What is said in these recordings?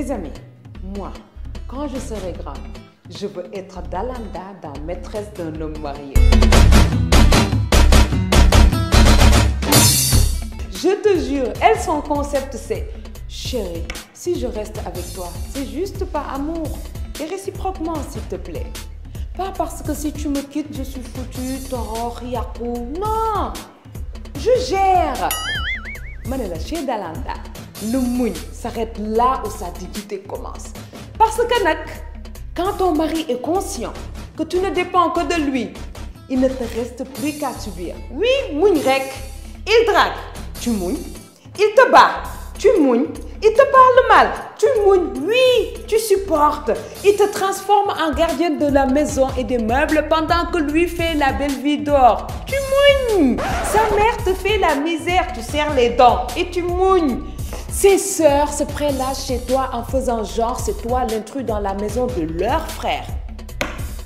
Mes amis, moi, quand je serai grande, je veux être Dalanda dans Maîtresse d'un homme marié. Je te jure, elle, son concept c'est « Chérie, si je reste avec toi, c'est juste par amour et réciproquement s'il te plaît. Pas parce que si tu me quittes, je suis foutue, toro, riakou. Non, je gère. » Manela, chez Dalanda, le mouille s'arrête là où sa dignité commence. Parce que quand ton mari est conscient que tu ne dépends que de lui, il ne te reste plus qu'à subir. Oui, mouille rek, il drague, tu mouilles. Il te bat, tu mouilles. Il te parle mal, tu mouilles. Oui, tu supportes. Il te transforme en gardienne de la maison et des meubles pendant que lui fait la belle vie dehors. Tu mouilles. Sa mère te fait la misère, tu serres les dents et tu mouilles. Ses sœurs se prélassent chez toi en faisant genre c'est toi l'intrus dans la maison de leur frère.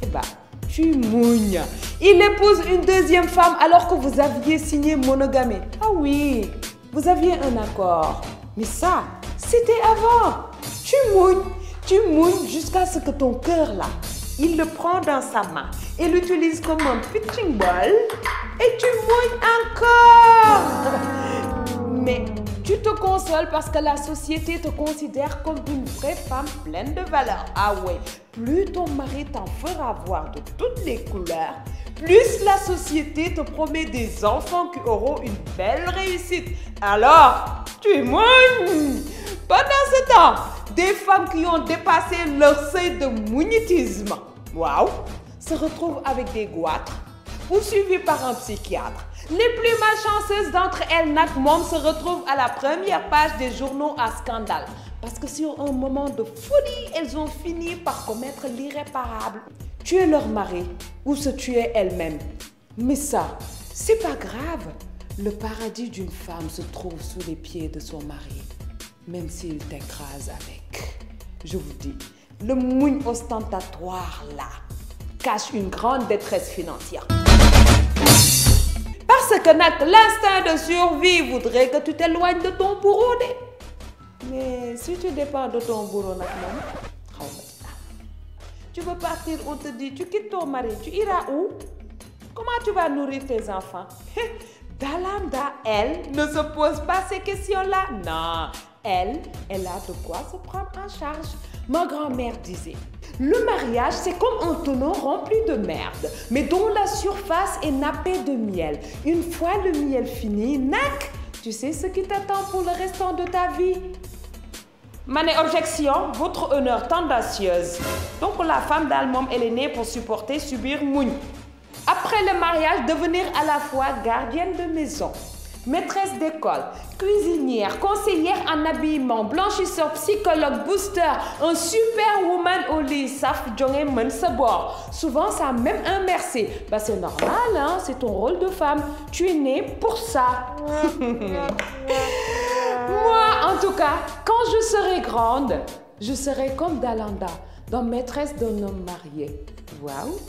Eh ben, tu mouilles. Il épouse une deuxième femme alors que vous aviez signé monogamie. Ah oui, vous aviez un accord. Mais ça, c'était avant. Tu mouilles jusqu'à ce que ton cœur là, il le prend dans sa main et l'utilise comme un pitching ball et tu mouilles encore. Mais tu te consoles parce que la société te considère comme une vraie femme pleine de valeur. Ah ouais, plus ton mari t'en fera voir de toutes les couleurs, plus la société te promet des enfants qui auront une belle réussite. Alors, tu mouilles. Pendant ce temps, des femmes qui ont dépassé leur seuil de mougnitisme, waouh, se retrouvent avec des goitres ou suivies par un psychiatre. Les plus malchanceuses d'entre elles, se retrouvent à la première page des journaux à scandale. Parce que sur un moment de folie, elles ont fini par commettre l'irréparable. Tuer leur mari ou se tuer elles-mêmes. Mais ça, c'est pas grave. Le paradis d'une femme se trouve sous les pieds de son mari, même s'il t'écrase avec. Je vous dis, le mouille ostentatoire là cache une grande détresse financière. Parce que l'instinct de survie voudrait que tu t'éloignes de ton bourreau. Mais si tu dépends de ton bourreau, tu veux partir, on te dit, tu quittes ton mari, tu iras où? Comment tu vas nourrir tes enfants? Dalanda, elle, ne se pose pas ces questions-là. Non, elle a de quoi se prendre en charge. Ma grand-mère disait, le mariage, c'est comme un tonneau rempli de merde, mais dont la surface est nappée de miel. Une fois le miel fini, tu sais ce qui t'attend pour le restant de ta vie. Mané objection, votre honneur tendancieuse. Donc la femme d'Almom, elle est née pour supporter, subir, mouille. Après le mariage, devenir à la fois gardienne de maison, maîtresse d'école, cuisinière, conseillère en habillement, blanchisseur, psychologue, booster, un superwoman au lit, saf jonge men sa bord. Souvent, ça a même un merci. Bah, c'est normal, hein? C'est ton rôle de femme. Tu es née pour ça. Moi, en tout cas, quand je serai grande, je serai comme Dalanda, dans Maîtresse d'un homme marié. Waouh!